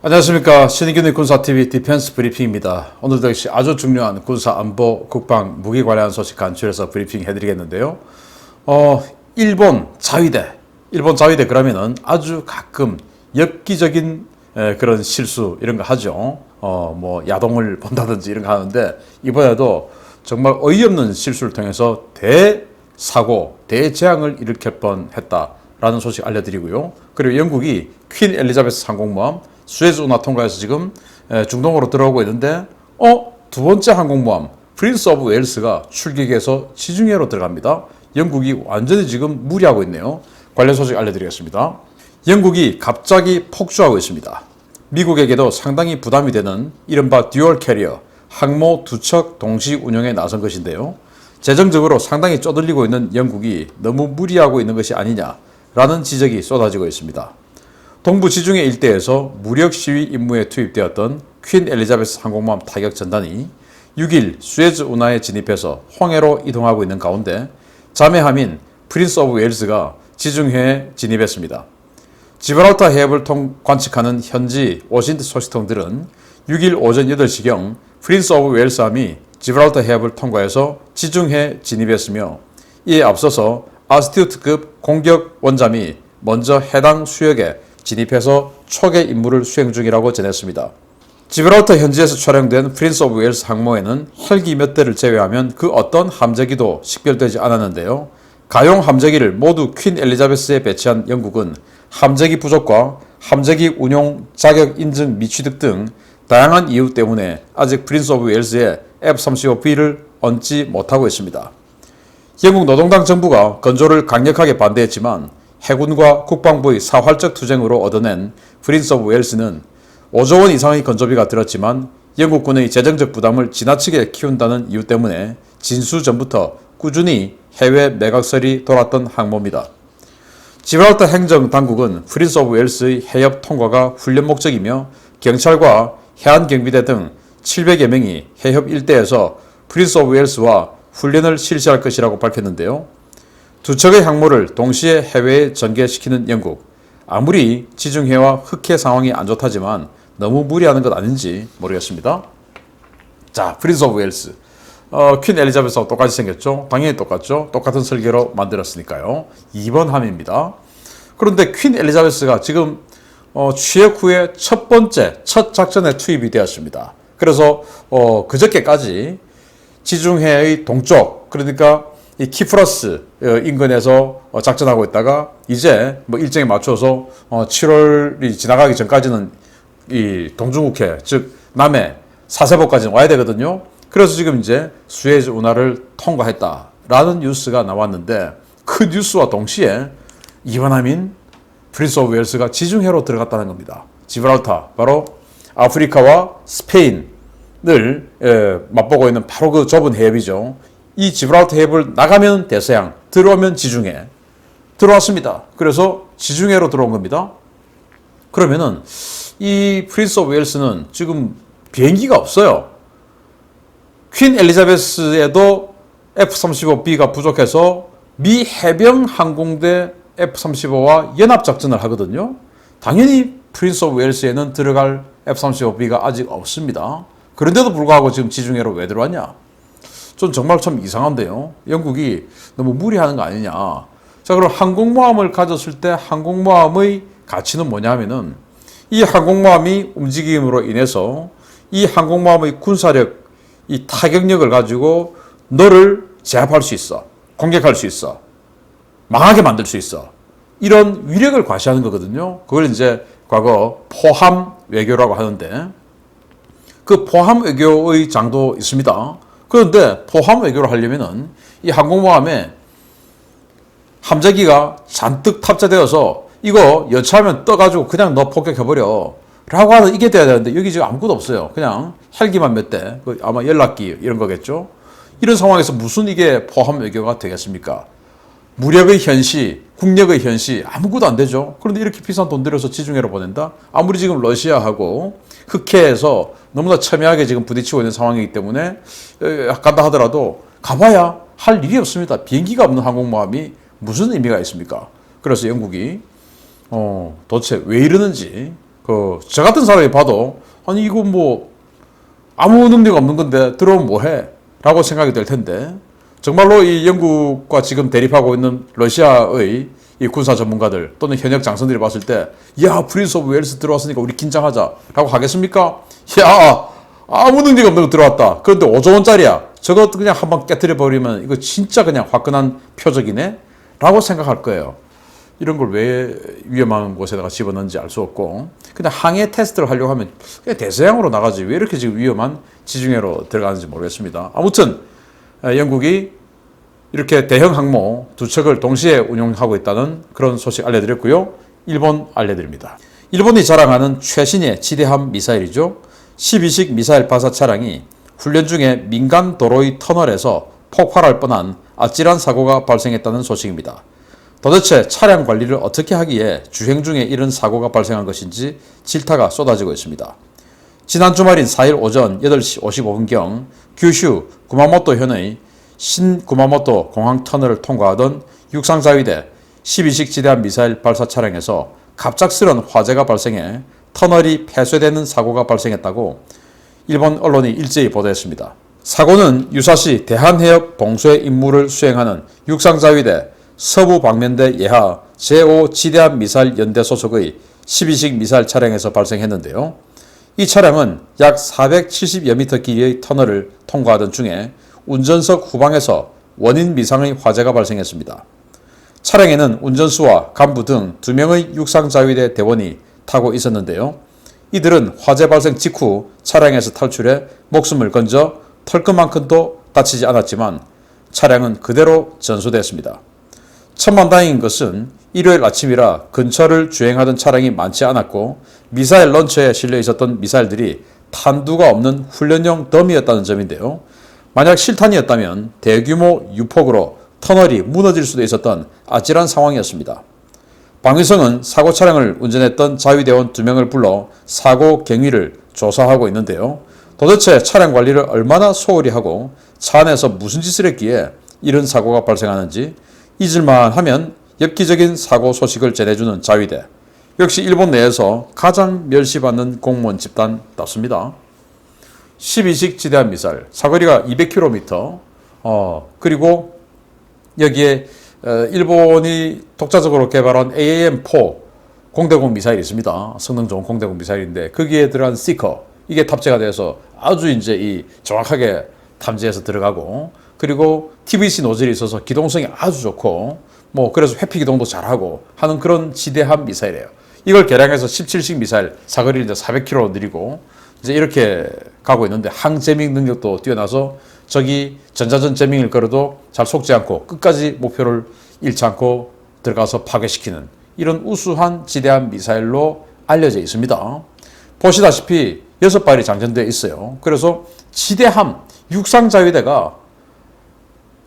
안녕하십니까. 신의균의 군사TV 디펜스 브리핑입니다. 오늘도 역시 아주 중요한 군사 안보, 국방, 무기 관련 소식 간추려서 브리핑 해드리겠는데요. 일본 자위대 그러면은 아주 가끔 엽기적인 그런 실수 이런 거 하죠. 뭐 야동을 본다든지 이런 거 하는데 이번에도 정말 어이없는 실수를 통해서 대사고, 대재앙을 일으킬 뻔했다라는 소식 알려드리고요. 그리고 영국이 퀸 엘리자베스 항공모함 수에즈 운하 통과해서 지금 중동으로 들어오고 있는데 두 번째 항공모함 프린스 오브 웨일스가 출격해서 지중해로 들어갑니다. 영국이 완전히 지금 무리하고 있네요. 관련 소식 알려드리겠습니다. 영국이 갑자기 폭주하고 있습니다. 미국에게도 상당히 부담이 되는 이른바 듀얼 캐리어 항모 두 척 동시 운영에 나선 것인데요. 재정적으로 상당히 쪼들리고 있는 영국이 너무 무리하고 있는 것이 아니냐라는 지적이 쏟아지고 있습니다. 동부 지중해 일대에서 무력 시위 임무에 투입되었던 퀸 엘리자베스 항공모함 타격 전단이 6일 수에즈 운하에 진입해서 홍해로 이동하고 있는 가운데 자매함인 프린스 오브 웨일스가 지중해에 진입했습니다. 지브랄터 해협을 관측하는 현지 오신트 소식통들은 6일 오전 8시경 프린스 오브 웨일스함이 지브랄터 해협을 통과해서 지중해 진입했으며 이에 앞서서 아스티우트급 공격 원잠이 먼저 해당 수역에 진입해서 초계 임무를 수행 중이라고 전했습니다. 지브랄터 현지에서 촬영된 프린스 오브 웨일스 항모에는 헬기 몇 대를 제외하면 그 어떤 함재기도 식별되지 않았는데요. 가용 함재기를 모두 퀸 엘리자베스에 배치한 영국은 함재기 부족과 함재기 운용 자격 인증 미취득 등 다양한 이유 때문에 아직 프린스 오브 웨일스의 F-35B를 얹지 못하고 있습니다. 영국 노동당 정부가 건조를 강력하게 반대했지만 해군과 국방부의 사활적 투쟁으로 얻어낸 프린스 오브 웨일스는 5조 원 이상의 건조비가 들었지만 영국군의 재정적 부담을 지나치게 키운다는 이유 때문에 진수 전부터 꾸준히 해외 매각설이 돌았던 항모입니다. 지브랄터 행정당국은 프린스 오브 웨일스의 해협 통과가 훈련 목적이며 경찰과 해안경비대 등 700여 명이 해협 일대에서 프린스 오브 웨일스와 훈련을 실시할 것이라고 밝혔는데요. 두 척의 항모를 동시에 해외에 전개시키는 영국, 아무리 지중해와 흑해 상황이 안 좋다지만 너무 무리하는 것 아닌지 모르겠습니다. 자, 프린스 오브 웨일스. 퀸 엘리자베스하고 똑같이 생겼죠? 당연히 똑같죠? 똑같은 설계로 만들었으니까요. 2번 함입니다. 그런데 퀸 엘리자베스가 지금 취역 후에 첫 작전에 투입이 되었습니다. 그래서 그저께까지 지중해의 동쪽, 그러니까 이 키프러스 인근에서 작전하고 있다가 이제 뭐 일정에 맞춰서 7월이 지나가기 전까지는 이 동중국해, 즉 남해 사세보까지는 와야 되거든요. 그래서 지금 이제 수에즈 운하를 통과했다라는 뉴스가 나왔는데 그 뉴스와 동시에 이번함인 프린스 오브 웨일스가 지중해로 들어갔다는 겁니다. 지브랄터, 바로 아프리카와 스페인을 맞보고 있는 바로 그 좁은 해협이죠. 이 지브랄터 해협을 나가면 대서양, 들어오면 지중해. 들어왔습니다. 그래서 지중해로 들어온 겁니다. 그러면은 이 프린스 오브 웨일스는 지금 비행기가 없어요. 퀸 엘리자베스에도 F-35B가 부족해서 미 해병 항공대 F-35와 연합작전을 하거든요. 당연히 프린스 오브 웨일스에는 들어갈 F-35B가 아직 없습니다. 그런데도 불구하고 지금 지중해로 왜 들어왔냐? 전 정말 참 이상한데요. 영국이 너무 무리하는 거 아니냐. 자, 그럼 항공모함을 가졌을 때 항공모함의 가치는 뭐냐 하면은 이 항공모함이 움직임으로 인해서 이 항공모함의 군사력, 이 타격력을 가지고 너를 제압할 수 있어. 공격할 수 있어. 망하게 만들 수 있어. 이런 위력을 과시하는 거거든요. 그걸 이제 과거 포함 외교라고 하는데 그 포함 외교의 장도 있습니다. 그런데 포함 외교를 하려면은 이 항공모함에 함재기가 잔뜩 탑재되어서 이거 여차하면 떠가지고 그냥 너 폭격해버려 라고 하는 이게 돼야 되는데 여기 지금 아무것도 없어요. 그냥 헬기만 몇 대, 아마 연락기 이런 거겠죠. 이런 상황에서 무슨 이게 포함 외교가 되겠습니까? 무력의 현시, 국력의 현시 아무것도 안 되죠. 그런데 이렇게 비싼 돈 들여서 지중해로 보낸다? 아무리 지금 러시아하고 흑해에서 너무나 첨예하게 지금 부딪히고 있는 상황이기 때문에 간다 하더라도 가봐야 할 일이 없습니다. 비행기가 없는 항공모함이 무슨 의미가 있습니까? 그래서 영국이 도대체 왜 이러는지 저 같은 사람이 봐도 아니 이거 뭐 아무 능력 없는 건데 들어오면 뭐해? 라고 생각이 될 텐데 정말로 이 영국과 지금 대립하고 있는 러시아의 이 군사 전문가들 또는 현역 장성들이 봤을 때 야 프린스 오브 웨일스 들어왔으니까 우리 긴장하자 라고 하겠습니까? 야 아무 능력 없는 거 들어왔다. 그런데 5조 원짜리야. 저거 그냥 한번 깨뜨려 버리면 이거 진짜 그냥 화끈한 표적이네? 라고 생각할 거예요. 이런 걸 왜 위험한 곳에다가 집어넣는지 알 수 없고 그냥 항해 테스트를 하려고 하면 그냥 대서양으로 나가지 왜 이렇게 지금 위험한 지중해로 들어가는지 모르겠습니다. 아무튼 영국이 이렇게 대형 항모 2척을 동시에 운용하고 있다는 그런 소식 알려드렸고요. 일본 알려드립니다. 일본이 자랑하는 최신의 지대함 미사일이죠. 12식 미사일 발사 차량이 훈련 중에 민간 도로의 터널에서 폭발할 뻔한 아찔한 사고가 발생했다는 소식입니다. 도대체 차량 관리를 어떻게 하기에 주행 중에 이런 사고가 발생한 것인지 질타가 쏟아지고 있습니다. 지난 주말인 4일 오전 8시 55분경 규슈 구마모토현의 신구마모토 공항 터널을 통과하던 육상자위대 12식 지대함 미사일 발사 차량에서 갑작스런 화재가 발생해 터널이 폐쇄되는 사고가 발생했다고 일본 언론이 일제히 보도했습니다. 사고는 유사시 대한해협 봉쇄 임무를 수행하는 육상자위대 서부방면대 예하 제5 지대함 미사일 연대 소속의 12식 미사일 차량에서 발생했는데요. 이 차량은 약 470여 미터 길이의 터널을 통과하던 중에 운전석 후방에서 원인 미상의 화재가 발생했습니다. 차량에는 운전수와 간부 등 2명의 육상자위대 대원이 타고 있었는데요. 이들은 화재 발생 직후 차량에서 탈출해 목숨을 건져 털끝만큼도 다치지 않았지만 차량은 그대로 전소됐습니다. 천만다행인 것은 일요일 아침이라 근처를 주행하던 차량이 많지 않았고 미사일 런처에 실려 있었던 미사일들이 탄두가 없는 훈련용 더미였다는 점인데요. 만약 실탄이었다면 대규모 유폭으로 터널이 무너질 수도 있었던 아찔한 상황이었습니다. 방위성은 사고 차량을 운전했던 자위대원 2명을 불러 사고 경위를 조사하고 있는데요. 도대체 차량 관리를 얼마나 소홀히 하고 차 안에서 무슨 짓을 했기에 이런 사고가 발생하는지 잊을만 하면 엽기적인 사고 소식을 전해주는 자위대. 역시 일본 내에서 가장 멸시받는 공무원 집단답습니다. 12식 지대함 미사일, 사거리가 200km, 그리고 여기에 일본이 독자적으로 개발한 AAM-4 공대공 미사일이 있습니다. 성능 좋은 공대공 미사일인데 거기에 들어간 시커, 이게 탑재가 돼서 아주 이제 이 정확하게 탐지해서 들어가고 그리고 TVC 노즐이 있어서 기동성이 아주 좋고 뭐 그래서 회피 기동도 잘하고 하는 그런 지대함 미사일이에요. 이걸 개량해서 17식 미사일 사거리를 이제 400km 느리고 이제 이렇게 가고 있는데 항제밍 능력도 뛰어나서 적이 전자전 제밍을 걸어도 잘 속지 않고 끝까지 목표를 잃지 않고 들어가서 파괴시키는 이런 우수한 지대함 미사일로 알려져 있습니다. 보시다시피 6발이 장전되어 있어요. 그래서 지대함 육상자위대가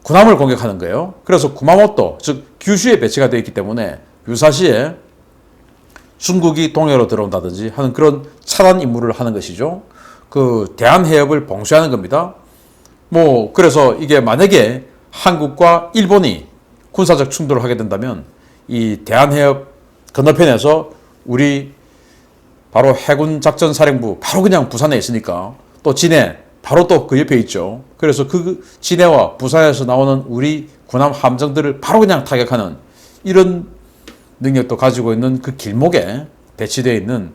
군함을 공격하는 거예요. 그래서 구마모토, 즉 규슈에 배치가 되어 있기 때문에 유사시에 중국이 동해로 들어온다든지 하는 그런 차단 임무를 하는 것이죠. 그 대한해협을 봉쇄하는 겁니다. 뭐 그래서 이게 만약에 한국과 일본이 군사적 충돌을 하게 된다면 이 대한해협 건너편에서 우리 바로 해군작전사령부 바로 그냥 부산에 있으니까 또 진해 바로 또 그 옆에 있죠. 그래서 그 진해와 부산에서 나오는 우리 군함 함정들을 바로 그냥 타격하는 이런 능력도 가지고 있는 그 길목에 배치되어 있는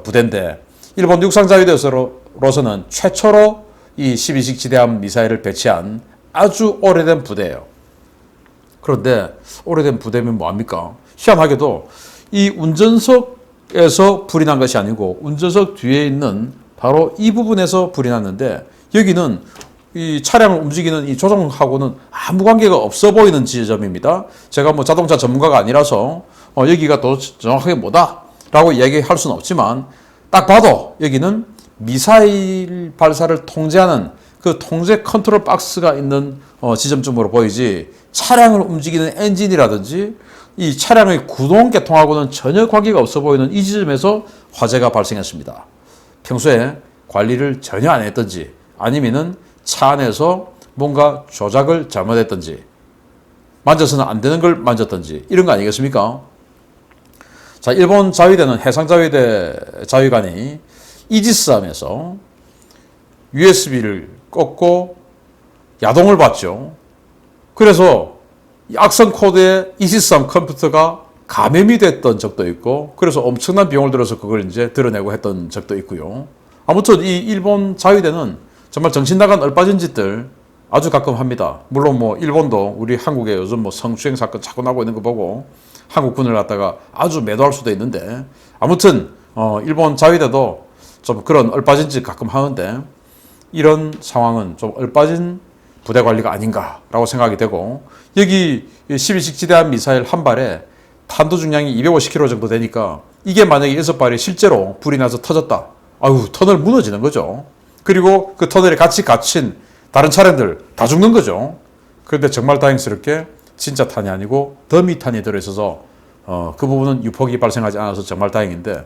부대인데 일본 육상자위대로서는 최초로 이 12식 지대함 미사일을 배치한 아주 오래된 부대예요. 그런데 오래된 부대면 뭐합니까? 희한하게도 이 운전석에서 불이 난 것이 아니고 운전석 뒤에 있는 바로 이 부분에서 불이 났는데 여기는 이 차량을 움직이는 이 조종하고는 아무 관계가 없어 보이는 지점입니다. 제가 뭐 자동차 전문가가 아니라서 여기가 더 정확하게 뭐다라고 이야기할 수는 없지만 딱 봐도 여기는 미사일 발사를 통제하는 그 통제 컨트롤 박스가 있는 지점쯤으로 보이지 차량을 움직이는 엔진이라든지 이 차량의 구동 계통하고는 전혀 관계가 없어 보이는 이 지점에서 화재가 발생했습니다. 평소에 관리를 전혀 안 했던지 아니면은 차 안에서 뭔가 조작을 잘못했던지 만져서는 안 되는 걸 만졌던지 이런 거 아니겠습니까? 자, 일본 자위대는 해상자위대 자위관이 이지스함에서 USB를 꺾고 야동을 봤죠. 그래서 악성 코드에 이지스함 컴퓨터가 감염이 됐던 적도 있고, 그래서 엄청난 비용을 들여서 그걸 이제 드러내고 했던 적도 있고요. 아무튼 이 일본 자위대는 정말 정신 나간 얼빠진 짓들 아주 가끔 합니다. 물론 뭐 일본도 우리 한국에 요즘 뭐 성추행 사건 자꾸 나고 있는 거 보고 한국군을 갖다가 아주 매도할 수도 있는데, 아무튼 일본 자위대도 좀 그런 얼빠진 짓 가끔 하는데, 이런 상황은 좀 얼빠진 부대 관리가 아닌가라고 생각이 되고, 여기 12식 지대함 미사일 한 발에 탄도 중량이 250kg 정도 되니까 이게 만약에 6발이 실제로 불이 나서 터졌다. 아유, 터널 무너지는 거죠. 그리고 그 터널에 같이 갇힌 다른 차량들 다 죽는 거죠. 그런데 정말 다행스럽게 진짜 탄이 아니고 더미 탄이 들어있어서 그 부분은 유폭이 발생하지 않아서 정말 다행인데,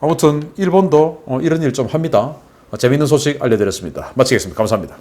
아무튼 일본도 이런 일 좀 합니다. 재미있는 소식 알려드렸습니다. 마치겠습니다. 감사합니다.